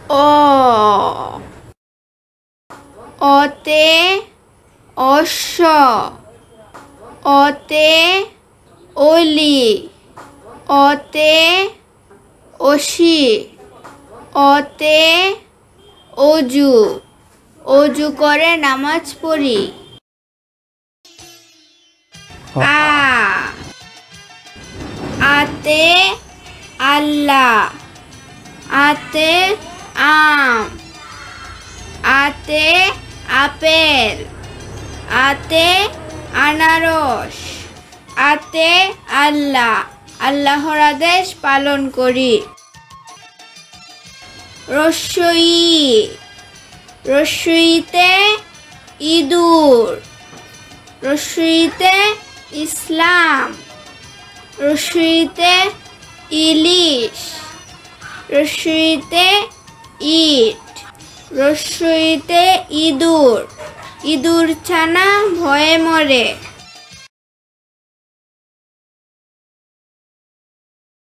অ অতে অশ্ব অতে অলি অতে অসি অতে অজু অজু করে নামাজ পড়ি আ আতে আল্লাহ আতে আম আতে আপেল আতে আনারস আতে আল্লাহ আল্লাহর আদেশ পালন করি রস্যই রস্যইতে ইঁদুর রস্যইতে ইসলাম রস্যইতে ইলিশ রস্যইতে ইট রস্যইতে ইঁদুর ইঁদুর ছানা ভয়ে মরে